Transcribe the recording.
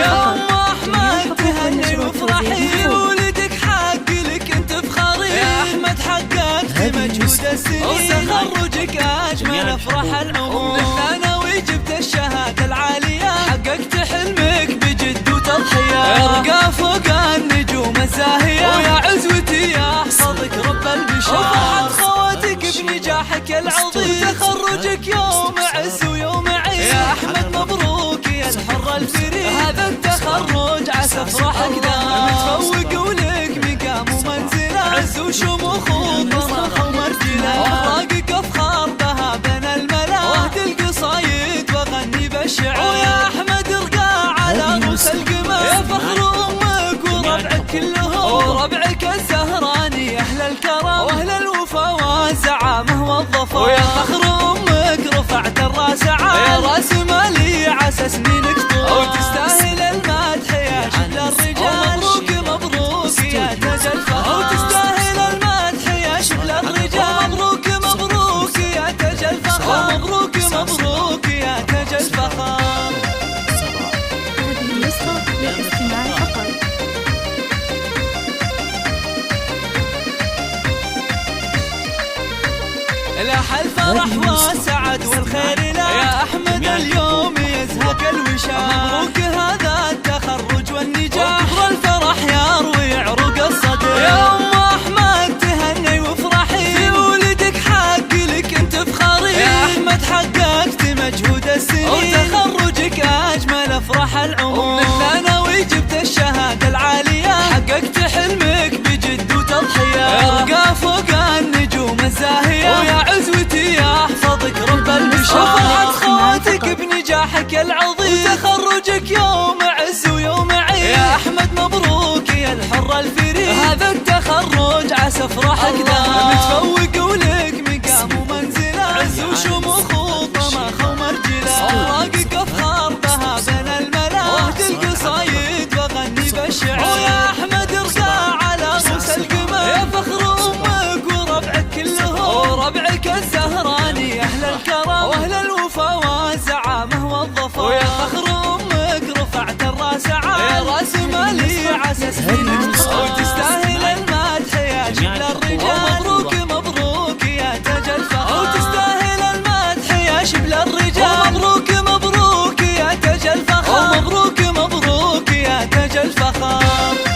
يا ام احمد تهني وافرحي، ولدك حق لك انت فخري، يا احمد حققت مجهود السنين، وتخرجك اجمل افراح العمر، ثانوي جبت الشهاده العاليه، حققت حلمك بجد وتضحيه، ارقى فوق النجوم الزاهيه، ويا عزوتي يحفظك رب البشر، وفرحة خواتك بنجاحك العظيم، تخرجك يوم عز ويوم عيد، يا احمد مبروك يا الحر الفريد، هذا التخرج عسى افراحك دام، متفوق ولك مقام ومنزله، عز وشموخ وطمخ ومرجله، اوراقك افخار بها بين الملا، واهدي القصايد واغني بالشعر، ويا احمد ارقى على روس القمر، يا فخر امك وربعك كلهم، وربعك الزهراني اهل الكرم، واهل الوفا والزعامه والظفر، ويا فخر امك رفعت الراس عال، يا راس مالي عسى سنينك طول، وتستاهل المدح يا شبل الرجال، مبروك مبروك يا تاج الفخر، وتستاهل المدح يا شبل الرجال، مبروك مبروك يا تاج الفخر، مبروك مبروك يا تاج الفخر. هذه النسخة للاستماع فقط. لاح الفرح والسعد والخير لا، يا احمد اليوم يزهق الوشاح، مبروك هذا التخرج والنجاح، وكبر الفرح يروي عروق الصدر، يا ام احمد تهني وافرحي، في ولدك حق لك انت فخري، يا احمد حققت مجهود السنين، وتخرجك اجمل افراح العمر، من الثانوي جبت الشهاده العاليه، حققت حلمك بجد وتضحيه، ارقى فوق النجوم الزاهيه، ويا عزوتي يحفظك رب البشر، وفرحة خواتك بنجاحك العظيم، وتخرجك يوم عز ويوم عيد، يا احمد مبروك يا الحر الفريد، هذا التخرج عسى افراحك دام، متفوق ولك مقام ومنزله، عز وشموخ وطمخ ومرجله، اوراقك افخار بها بين الملا، واهدي القصايد واغني بالشعر، ويا احمد ارقى على روس القمر، يا فخر امك وربعك كلهم، وربعك الزهراني اهل الكرم، واهل الوفا والزعامه والظفر، ويا فخر امك رفعت الراس عال، يا راس مالي عسى سنينك طول، وتستاهل المدح يا شبل الرجال، مبروك مبروك يا تاج الفخر، وتستاهل المدح يا شبل الرجال، مبروك مبروك يا تاج الفخر، مبروك مبروك يا تاج الفخر.